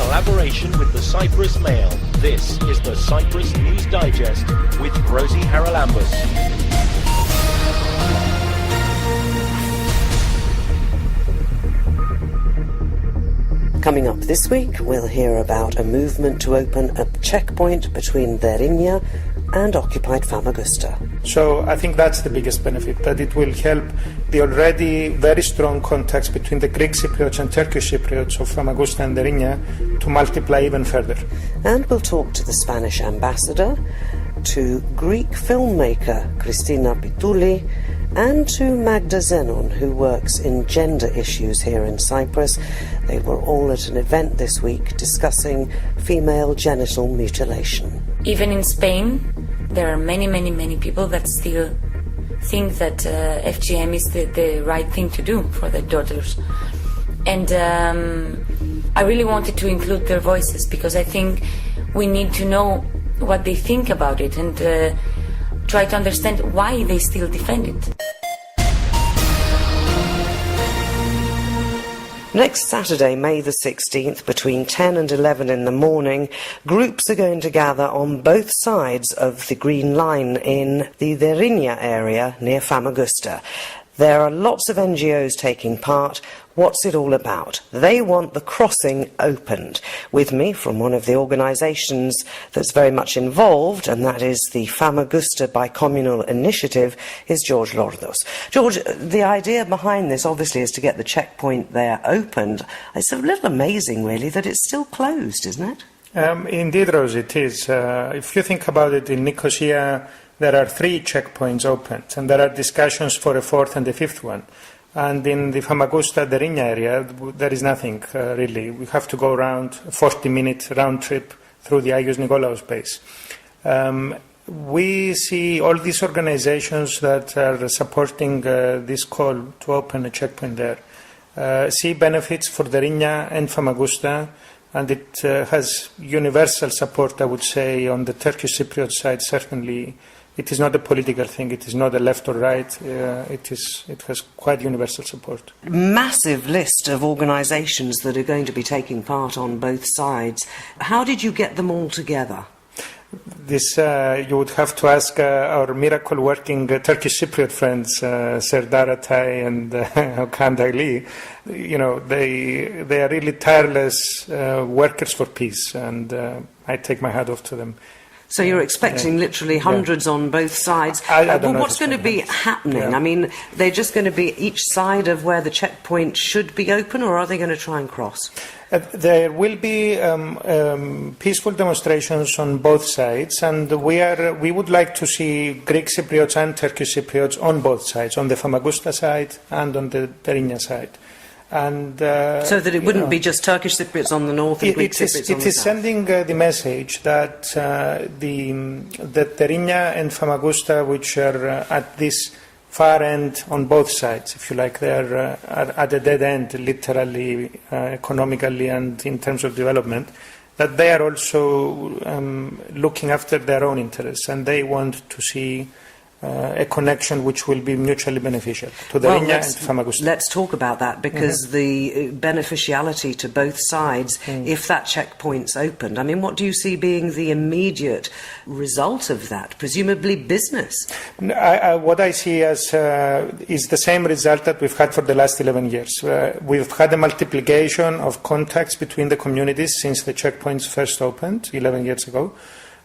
collaboration with the Cyprus Mail. This is the Cyprus News Digest with Rosie Charalambous. Coming up this week, we'll hear about a movement to open a checkpoint between Derinya and occupied Famagusta. So I think that's the biggest benefit, that it will help the already very strong contacts between the Greek Cypriots and Turkish Cypriots of Famagusta and Derinya to multiply even further. And we'll talk to the Spanish ambassador, to Greek filmmaker Christina Pitouli, and to Magda Zenon, who works in gender issues here in Cyprus. They were all at an event this week discussing female genital mutilation. Even in Spain, there are many people that still think that FGM is the right thing to do for their daughters. And I really wanted to include their voices because I think we need to know what they think about it and try to understand why they still defend it. Next Saturday, May the 16th, between 10 and 11 in the morning, groups are going to gather on both sides of the Green Line in the Derinya area near Famagusta. There are lots of NGOs taking part. What's it all about? They want the crossing opened. With me from one of the organisations that's very much involved, and that is the Famagusta Bicommunal Initiative, is George Lordos. George, the idea behind this obviously is to get the checkpoint there opened. It's a little amazing really that it's still closed, isn't it? Indeed, Rose, it is. If you think about it, in Nicosia there are 3 checkpoints opened, and there are discussions for a 4th and a 5th one. And in the Famagusta-Derinya area, there is nothing, really. We have to go around a 40-minute round trip through the Agios Nikolaos base. We see all these organizations that are supporting this call to open a checkpoint there, see benefits for Derinya and Famagusta, and it has universal support, I would say, on the Turkish Cypriot side, certainly. It is not a political thing, it is not a left or right, it has quite universal support. Massive list of organisations that are going to be taking part on both sides. How did you get them all together? This you would have to ask our miracle working Turkish Cypriot friends, Serdar Atay and Okan Dagli. You know, they are really tireless workers for peace, and I take my hat off to them. So you're expecting literally hundreds on both sides. But what's going to be happening? I mean, they're just going to be each side of where the checkpoint should be open, or are they going to try and cross? There will be peaceful demonstrations on both sides, and we would like to see Greek Cypriots and Turkish Cypriots on both sides, on the Famagusta side and on the Derinya side. And, so that it wouldn't be just Turkish Cypriots on the north and Greek Cypriots on the south. It is sending the message that that Derinya and Famagusta, which are at this far end on both sides, if you like, they are at a dead end, literally, economically and in terms of development, that they are also looking after their own interests, and they want to see a connection which will be mutually beneficial to Derinya and Famagusta. Let's talk about that, because the beneficiality to both sides, if that checkpoint's opened, I mean, what do you see being the immediate result of that? Presumably business. What I see as is the same result that we've had for the last 11 years. We've had a multiplication of contacts between the communities since the checkpoints first opened 11 years ago.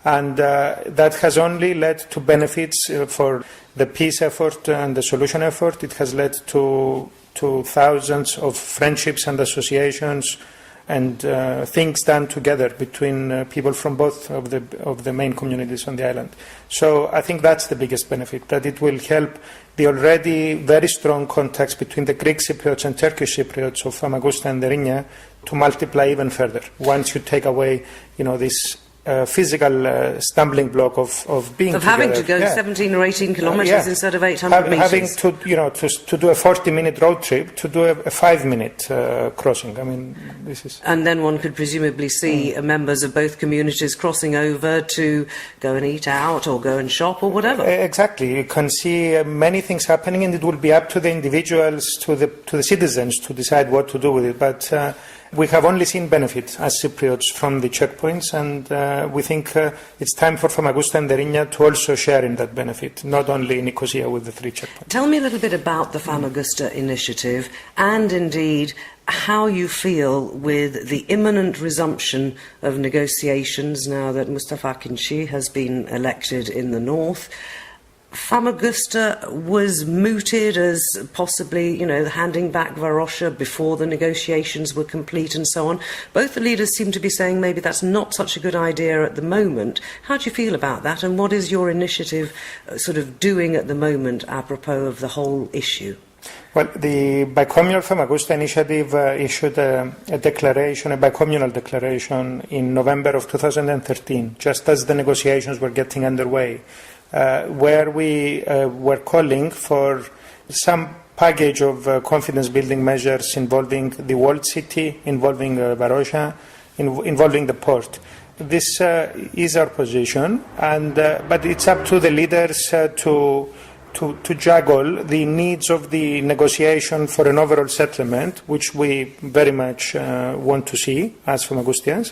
And that has only led to benefits for the peace effort and the solution effort. It has led to thousands of friendships and associations and things done together between people from both of the main communities on the island. So I think that's the biggest benefit, that it will help the already very strong contacts between the Greek Cypriots and Turkish Cypriots of Famagusta and Derinya to multiply even further. Once you take away, this physical stumbling block of being having together. to go 17 or 18 kilometres instead of 800 metres. Having to do a 40-minute road trip to do a 5-minute crossing. I mean, this is. And then one could presumably see members of both communities crossing over to go and eat out or go and shop or whatever. Exactly. You can see many things happening, and it will be up to the individuals, to the citizens, to decide what to do with it. But we have only seen benefit as Cypriots from the checkpoints, and we think it's time for Famagusta and Derinia to also share in that benefit, not only Nicosia with the 3 checkpoints. Tell me a little bit about the Famagusta initiative and indeed how you feel with the imminent resumption of negotiations now that Mustafa Akinci has been elected in the north. Famagusta was mooted as possibly, handing back Varosha before the negotiations were complete and so on. Both the leaders seem to be saying maybe that's not such a good idea at the moment. How do you feel about that, and what is your initiative sort of doing at the moment apropos of the whole issue? Well, the Bicommunal Famagusta initiative issued a bicommunal declaration in November of 2013, just as the negotiations were getting underway, where we were calling for some package of confidence-building measures involving the walled city, involving Varosha, involving the port. This is our position, but it's up to the leaders to juggle the needs of the negotiation for an overall settlement, which we very much want to see as Famagustians,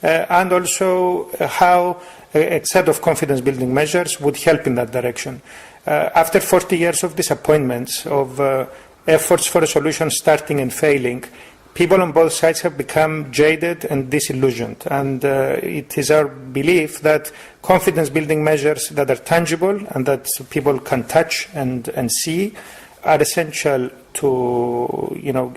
and also how a set of confidence-building measures would help in that direction. After 40 years of disappointments, of efforts for a solution starting and failing, people on both sides have become jaded and disillusioned, and it is our belief that confidence-building measures that are tangible and that people can touch and see are essential to,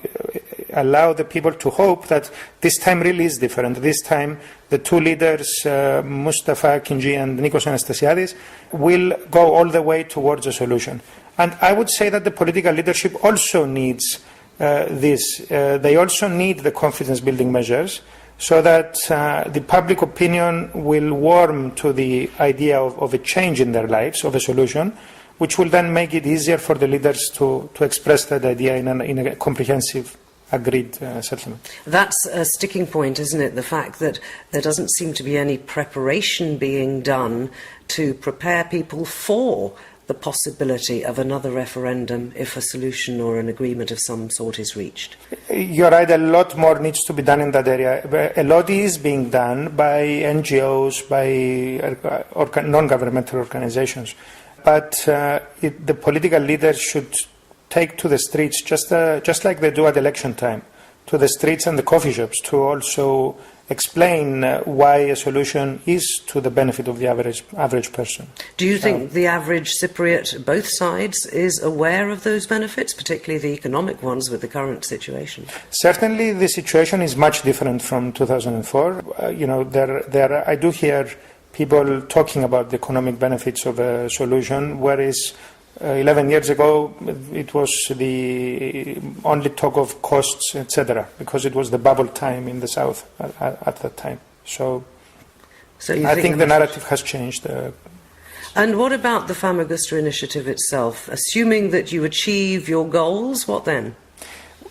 allow the people to hope that this time really is different. This time, the 2 leaders, Mustafa Akinci and Nikos Anastasiadis, will go all the way towards a solution. And I would say that the political leadership also needs this. They also need the confidence-building measures so that the public opinion will warm to the idea of a change in their lives, of a solution, which will then make it easier for the leaders to express that idea in a comprehensive, agreed settlement. That's a sticking point, isn't it? The fact that there doesn't seem to be any preparation being done to prepare people for the possibility of another referendum if a solution or an agreement of some sort is reached. You're right, a lot more needs to be done in that area. A lot is being done by NGOs, by non-governmental organizations. But the political leaders should take to the streets, just like they do at election time, to the streets and the coffee shops to also explain why a solution is to the benefit of the average person. Do you think the average Cypriot, both sides, is aware of those benefits, particularly the economic ones with the current situation? Certainly the situation is much different from 2004. I do hear people talking about the economic benefits of a solution, whereas 11 years ago it was the only talk of costs, etc., because it was the bubble time in the south at that time. So I think the narrative has changed. And what about the Famagusta initiative itself? Assuming that you achieve your goals, what then?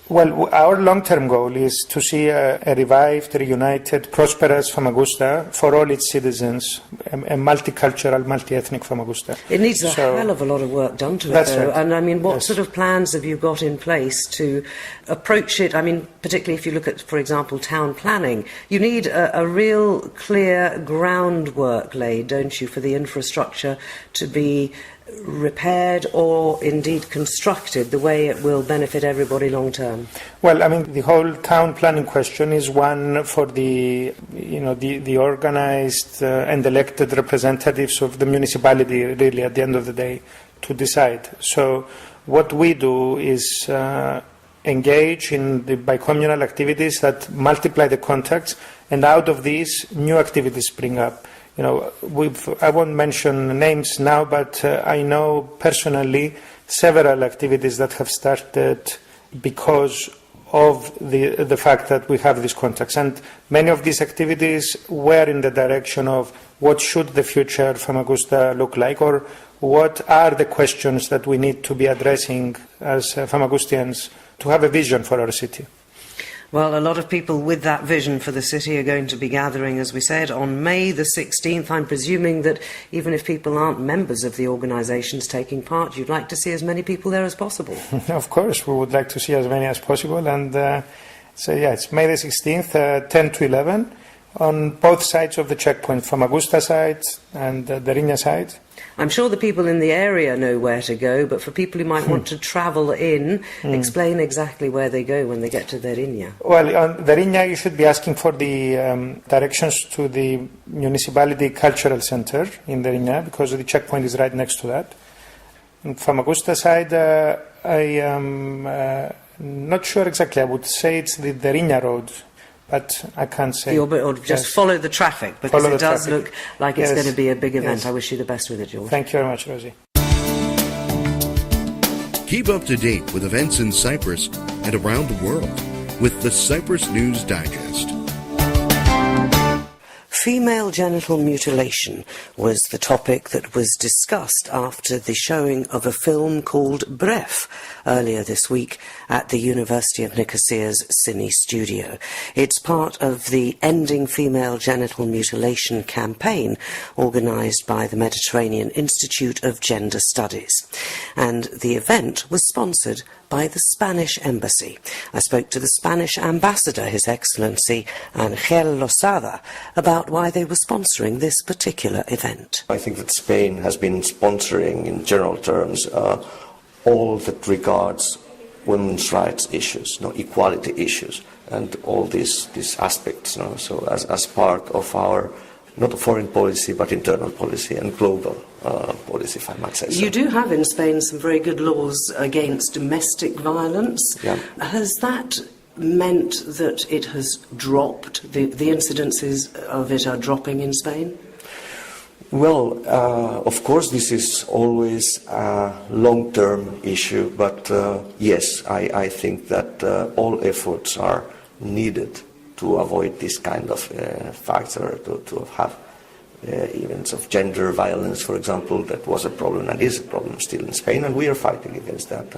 Well, our long-term goal is to see a revived, reunited, prosperous Famagusta for all its citizens, a multicultural, multi-ethnic Famagusta. It needs a hell of a lot of work done to it, though. Right. And I mean, what sort of plans have you got in place to approach it? I mean, particularly if you look at, for example, town planning, you need a real clear groundwork laid, don't you, for the infrastructure to be repaired or indeed constructed the way it will benefit everybody long term? Well, I mean, the whole town planning question is one for the organized and elected representatives of the municipality, really, at the end of the day, to decide. So what we do is engage in the bicommunal activities that multiply the contacts, and out of these, new activities spring up. I won't mention names now, but I know personally several activities that have started because of the fact that we have these contacts. And many of these activities were in the direction of what should the future Famagusta look like, or what are the questions that we need to be addressing as Famagustians to have a vision for our city. Well, a lot of people with that vision for the city are going to be gathering, as we said, on May the 16th. I'm presuming that even if people aren't members of the organisations taking part, you'd like to see as many people there as possible. Of course, we would like to see as many as possible, and So yeah, it's May the 16th, 10 to 11, on both sides of the checkpoint, Famagusta side and the Rinya side. I'm sure the people in the area know where to go, but for people who might want to travel in, explain exactly where they go when they get to Derinya. Well, on Derinya, you should be asking for the directions to the municipality cultural center in Derinya, because the checkpoint is right next to that. On Famagusta side, I am not sure exactly. I would say it's the Derinya road, but I can't say. Or just follow the traffic, because Follow it the does traffic. look like it's Yes. going to be a big event. Yes. I wish you the best with it, George. Thank you very much, Rosie. Keep up to date with events in Cyprus and around the world with the Cyprus News Digest. Female genital mutilation was the topic that was discussed after the showing of a film called Bref earlier this week at the University of Nicosia's Cine Studio. It's part of the Ending Female Genital Mutilation campaign organised by the Mediterranean Institute of Gender Studies. And the event was sponsored by the Spanish Embassy. I spoke to the Spanish ambassador, His Excellency Angel Losada, about why they were sponsoring this particular event. I think that Spain has been sponsoring, in general terms, all that regards women's rights issues, equality issues, and all these aspects. So as part of our not a foreign policy, but internal policy and global policy, if I might say so. You do have in Spain some very good laws against domestic violence. Yeah. Has that meant that it has dropped, the incidences of it are dropping in Spain? Well, of course, this is always a long-term issue, but yes, I think that all efforts are needed to avoid this kind of facts, or to have events of gender violence, for example. That was a problem and is a problem still in Spain, and we are fighting against that.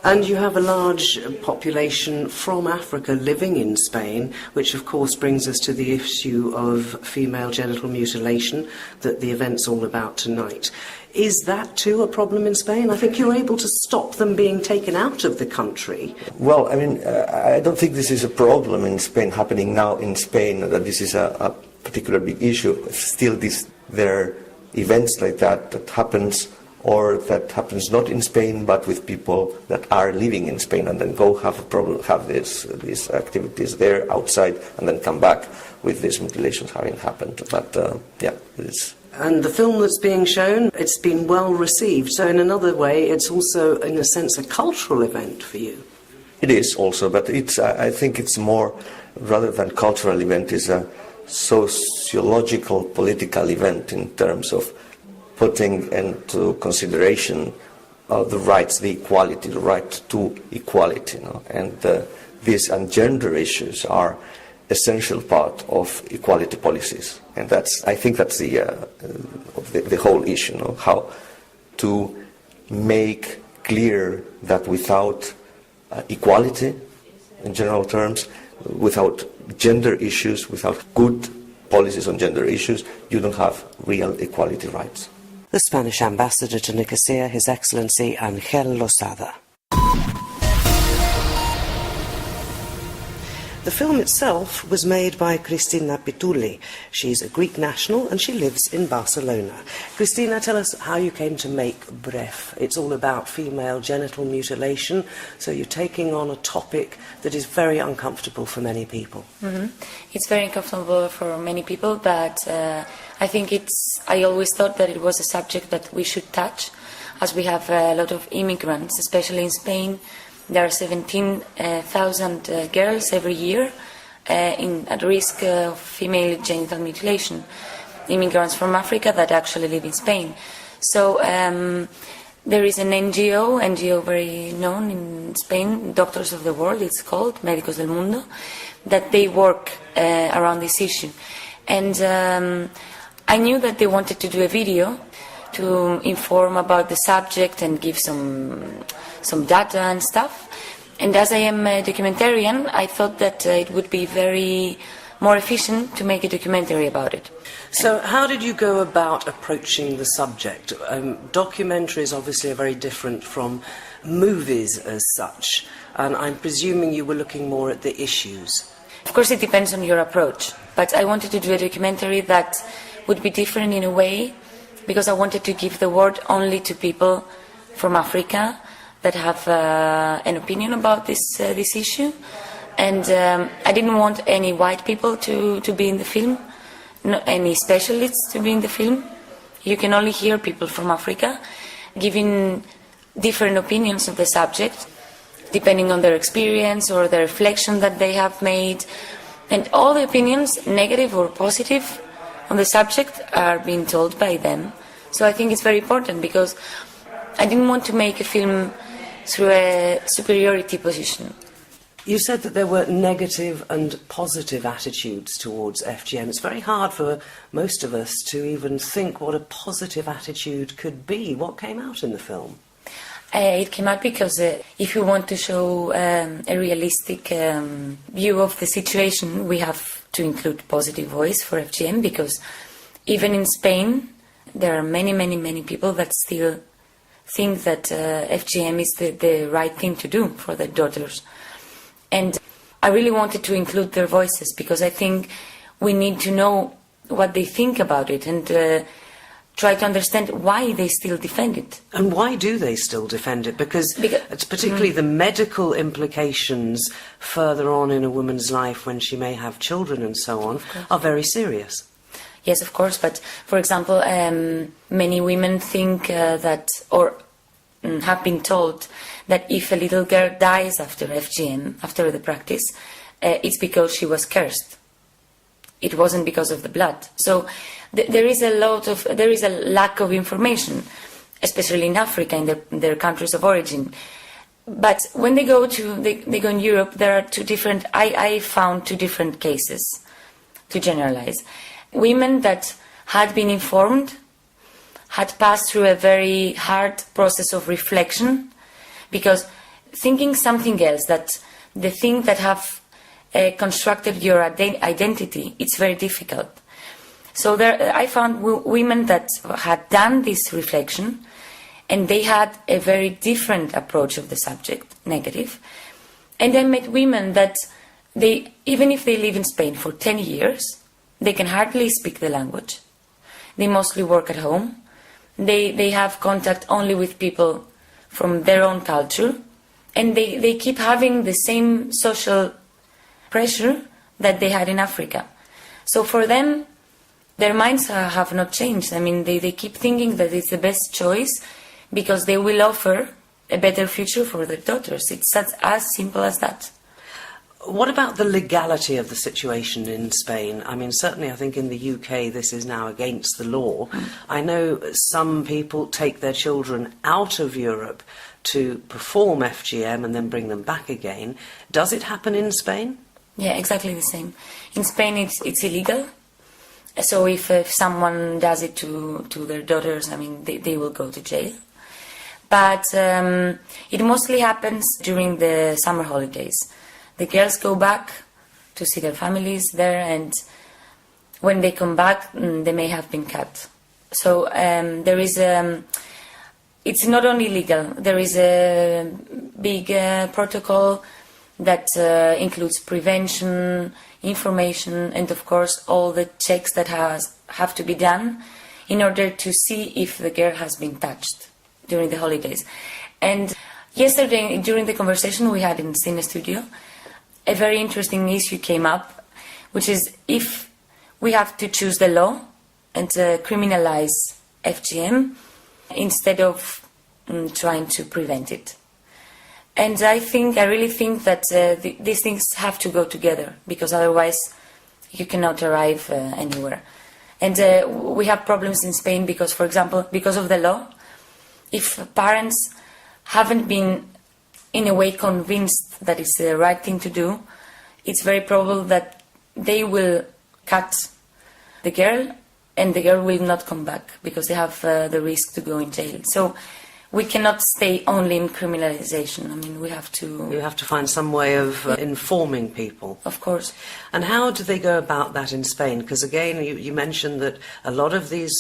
And you have a large population from Africa living in Spain, which of course brings us to the issue of female genital mutilation that the event's all about tonight. Is that too a problem in Spain? I think you're able to stop them being taken out of the country. Well, I mean, I don't think this is a problem in Spain, happening now in Spain, that this is a particular big issue. Still, there are events like that happens, or that happens not in Spain, but with people that are living in Spain, and then go have these activities there outside, and then come back with these mutilations having happened. But yeah, it is. And the film that's being shown, it's been well received. So in another way, it's also, in a sense, a cultural event for you. It is also, but I think it's more, rather than cultural event, is a sociological, political event in terms of putting into consideration the rights, the equality, the right to equality, and these and gender issues are essential part of equality policies, and I think that's the whole issue, how to make clear that without equality, in general terms, without gender issues, without good policies on gender issues, you don't have real equality rights. The Spanish ambassador to Nicosia, His Excellency Angel Losada. The film itself was made by Cristina Pitulli. She's a Greek national and she lives in Barcelona. Cristina, tell us how you came to make Bref. It's all about female genital mutilation, so you're taking on a topic that is very uncomfortable for many people. Mm-hmm. It's very uncomfortable for many people, but I think I always thought that it was a subject that we should touch, as we have a lot of immigrants, especially in Spain. There are 17,000 girls every year at risk of female genital mutilation, immigrants from Africa that actually live in Spain. So there is an NGO very known in Spain, Doctors of the World, it's called, Médicos del Mundo, that they work around this issue. And I knew that they wanted to do a video to inform about the subject and give some data and stuff. And as I am a documentarian, I thought that it would be very more efficient to make a documentary about it. So how did you go about approaching the subject? Documentaries obviously are very different from movies as such, and I'm presuming you were looking more at the issues. Of course it depends on your approach, but I wanted to do a documentary that would be different in a way, because I wanted to give the word only to people from Africa that have an opinion about this issue. And I didn't want any white people to be in the film, not any specialists to be in the film. You can only hear people from Africa giving different opinions of the subject, depending on their experience or the reflection that they have made. And all the opinions, negative or positive, on the subject are being told by them. So I think it's very important, because I didn't want to make a film through a superiority position. You said that there were negative and positive attitudes towards FGM. It's very hard for most of us to even think what a positive attitude could be. What came out in the film? It came out because if you want to show a realistic view of the situation, we have to include positive voice for FGM, because even in Spain, there are many, many, many people that still think that FGM is the right thing to do for their daughters. And I really wanted to include their voices, because I think we need to know what they think about it and try to understand why they still defend it. And why do they still defend it? Because it's particularly the medical implications further on in a woman's life when she may have children and so on are very serious. Yes, of course, but for example, many women think that, or have been told that if a little girl dies after FGM, after the practice, it's because she was cursed. It wasn't because of the blood. So there is a lack of information, especially in Africa, in their countries of origin. But when they go in Europe, there are I found two different cases, to generalize. Women that had been informed, had passed through a very hard process of reflection, because thinking something else, that the thing that have constructed your identity, it's very difficult. So I found women that had done this reflection, and they had a very different approach of the subject, negative. And I met women that even if they live in Spain for 10 years, they can hardly speak the language. They mostly work at home. They have contact only with people from their own culture, and they keep having the same social pressure that they had in Africa. So for them, their minds have not changed. I mean, they keep thinking that it's the best choice because they will offer a better future for their daughters. It's as simple as that. What about the legality of the situation in Spain? I mean, certainly I think in the UK this is now against the law. I know some people take their children out of Europe to perform FGM and then bring them back again. Does it happen in Spain? Yeah, exactly the same. In Spain it's illegal. So if someone does it to their daughters, I mean, they will go to jail. But it mostly happens during the summer holidays. The girls go back to see their families there, and when they come back, they may have been cut. So there is it's not only legal. There is a big protocol that includes prevention, information, and of course all the checks that have to be done in order to see if the girl has been touched during the holidays. And yesterday, during the conversation we had in Cine Studio, a very interesting issue came up, which is if we have to choose the law and criminalize FGM instead of trying to prevent it. And I really think that these things have to go together, because otherwise you cannot arrive anywhere. And we have problems in Spain because, for example, because of the law, if parents haven't been in a way convinced that it's the right thing to do, it's very probable that they will cut the girl and the girl will not come back because they have the risk to go in jail. So we cannot stay only in criminalization. I mean, we have to... You have to find some way of informing people. Of course. And how do they go about that in Spain? Because again, you mentioned that a lot of these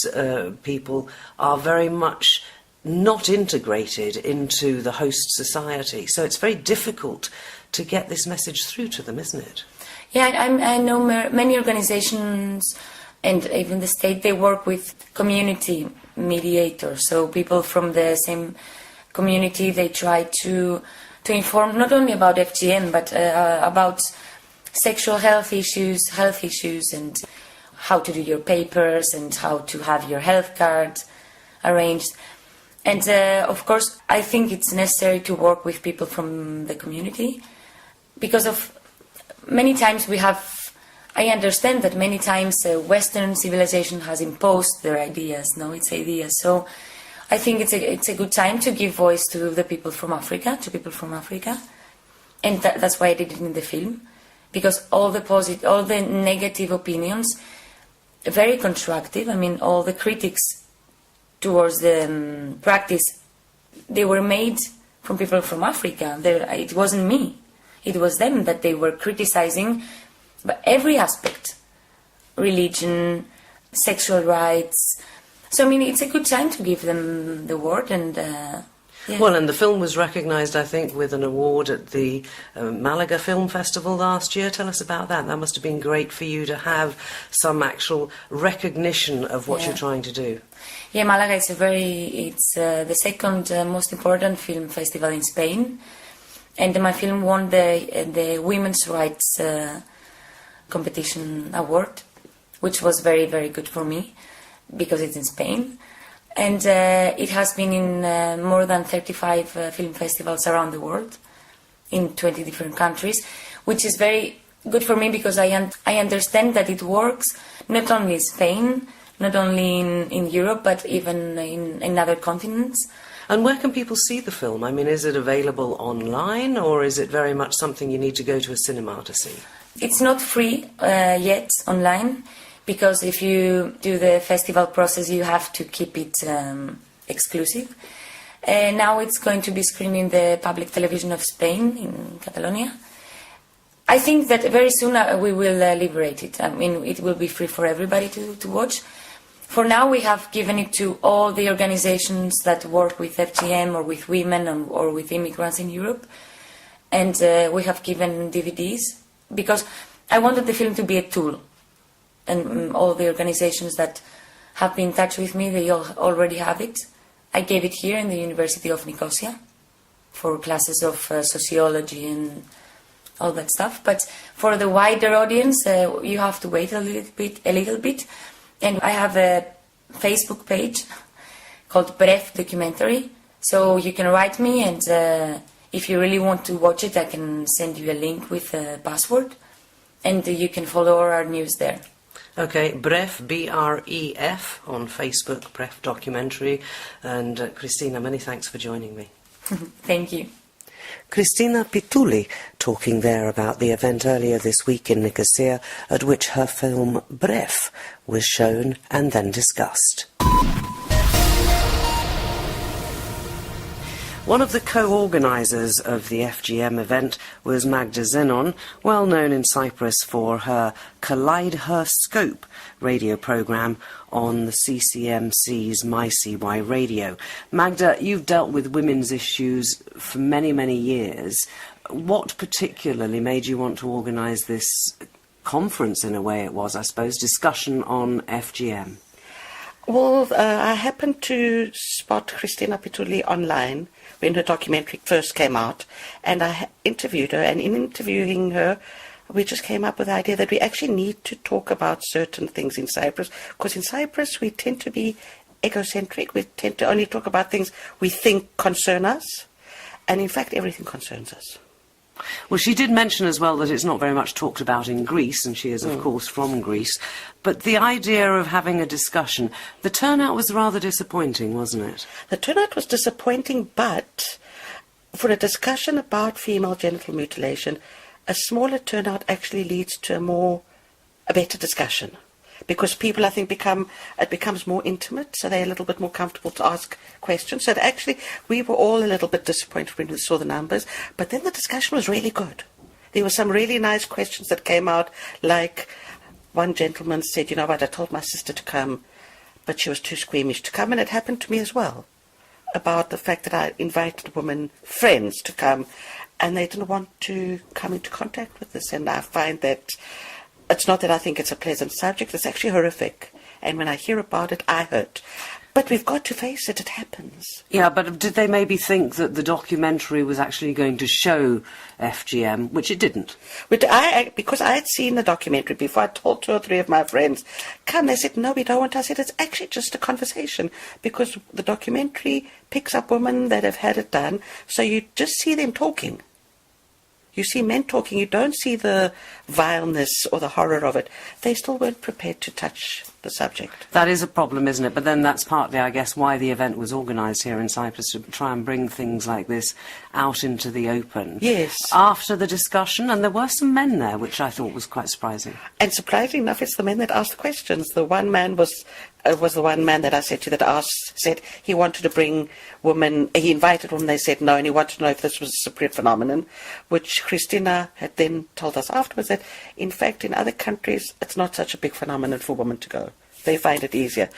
people are very much not integrated into the host society. So it's very difficult to get this message through to them, isn't it? Yeah, I know many organizations and even the state, they work with community mediators. So people from the same community, they try to inform not only about FGM, but about sexual health issues, and how to do your papers and how to have your health card arranged. And of course, I think it's necessary to work with people from the community because of many times I understand that many times Western civilization has imposed their ideas, its ideas. So I think it's a good time to give voice to the people from Africa, and that's why I did it in the film, because all the negative opinions, very constructive. I mean, all the critics towards the practice, they were made from people from Africa. It wasn't me. It was them that they were criticizing, but every aspect, religion, sexual rights. So, I mean, it's a good time to give them the word and... Yeah. Well, and the film was recognised, I think, with an award at the Malaga Film Festival last year. Tell us about that. That must have been great for you to have some actual recognition of what you're trying to do. Yeah, Malaga is it's the second most important film festival in Spain, and my film won the Women's Rights Competition Award, which was very, very good for me because it's in Spain. And it has been in more than 35 film festivals around the world, in 20 different countries, which is very good for me because I understand that it works not only in Spain, not only in Europe, but even in other continents. And where can people see the film? I mean, is it available online, or is it very much something you need to go to a cinema to see? It's not free yet online, because if you do the festival process, you have to keep it exclusive. Now it's going to be screened in the public television of Spain, in Catalonia. I think that very soon we will liberate it. I mean, it will be free for everybody to watch. For now, we have given it to all the organizations that work with FGM or with women or with immigrants in Europe. And we have given DVDs, because I wanted the film to be a tool. And all the organizations that have been in touch with me, they already have it. I gave it here in the University of Nicosia for classes of sociology and all that stuff. But for the wider audience, you have to wait a little bit. And I have a Facebook page called Bref Documentary. So you can write me, and if you really want to watch it, I can send you a link with a password. And you can follow our news there. Okay, Bref, B-R-E-F, on Facebook, Bref Documentary. And Christina, many thanks for joining me. Thank you. Christina Pituli talking there about the event earlier this week in Nicosia at which her film Bref was shown and then discussed. One of the co-organisers of the FGM event was Magda Zenon, well known in Cyprus for her Kaleidoscope radio programme on the CCMC's MyCY radio. Magda, you've dealt with women's issues for many, many years. What particularly made you want to organise this conference, in a way it was, I suppose, discussion on FGM? Well, I happened to spot Christina Pituli online when her documentary first came out, and I interviewed her, and in interviewing her, we just came up with the idea that we actually need to talk about certain things in Cyprus, because in Cyprus we tend to be egocentric, we tend to only talk about things we think concern us, and in fact everything concerns us. Well, she did mention as well that it's not very much talked about in Greece, and she is, of course, from Greece. But the idea of having a discussion, the turnout was rather disappointing, wasn't it? The turnout was disappointing, but for a discussion about female genital mutilation, a smaller turnout actually leads to a better discussion. because people, I think, it becomes more intimate, so they're a little bit more comfortable to ask questions. So actually, we were all a little bit disappointed when we saw the numbers, but then the discussion was really good. There were some really nice questions that came out, like one gentleman said, you know what, I told my sister to come, but she was too squeamish to come, and it happened to me as well, about the fact that I invited women friends to come, and they didn't want to come into contact with this. And I find that it's not that I think it's a pleasant subject, it's actually horrific. And when I hear about it, I hurt. But we've got to face it, it happens. Yeah, but did they maybe think that the documentary was actually going to show FGM, which it didn't? But because I had seen the documentary before, I told 2 or 3 of my friends, come, they said, no, we don't want to. I said, it's actually just a conversation, because the documentary picks up women that have had it done, so you just see them talking. You see men talking, you don't see the vileness or the horror of it. They still weren't prepared to touch the subject. That is a problem, isn't it? But then that's partly, I guess, why the event was organised here in Cyprus, to try and bring things like this out into the open. Yes. After the discussion, and there were some men there, which I thought was quite surprising. And surprisingly enough, it's the men that asked the questions. The one man was the one man that I said to that said he wanted to bring women, he invited women, they said no, and he wanted to know if this was a Cypriot phenomenon, which Christina had then told us afterwards that, in fact, in other countries, it's not such a big phenomenon for women to go. They find it easier.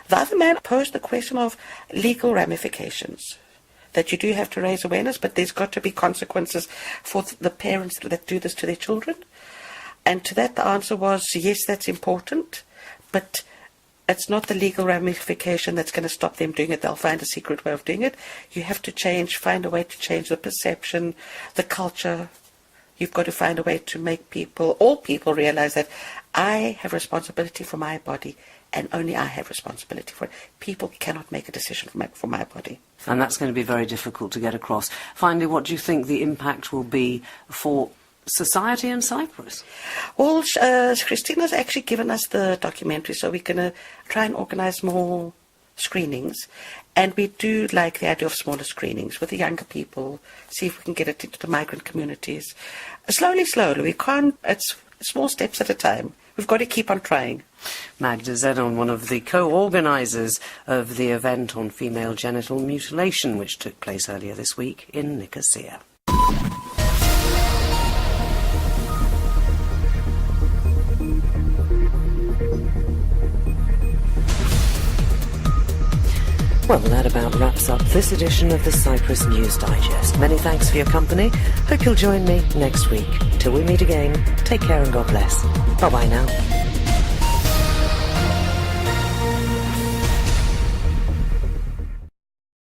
The other man posed the question of legal ramifications, that you do have to raise awareness, but there's got to be consequences for the parents that do this to their children. And to that, the answer was, yes, that's important, but it's not the legal ramification that's going to stop them doing it. They'll find a secret way of doing it. You have to find a way to change the perception, the culture. You've got to find a way to make all people realize that I have responsibility for my body, and only I have responsibility for it. People cannot make a decision for my body. And that's going to be very difficult to get across. Finally, what do you think the impact will be for society in Cyprus? Well, Christina's actually given us the documentary, so we're going to try and organise more screenings. And we do like the idea of smaller screenings with the younger people, see if we can get it into the migrant communities. Slowly. We can't, it's small steps at a time. We've got to keep on trying. Magda Zedon, one of the co-organisers of the event on female genital mutilation, which took place earlier this week in Nicosia. Well, that about wraps up this edition of the Cyprus News Digest. Many thanks for your company. Hope you'll join me next week. Till we meet again, take care and God bless. Bye-bye now.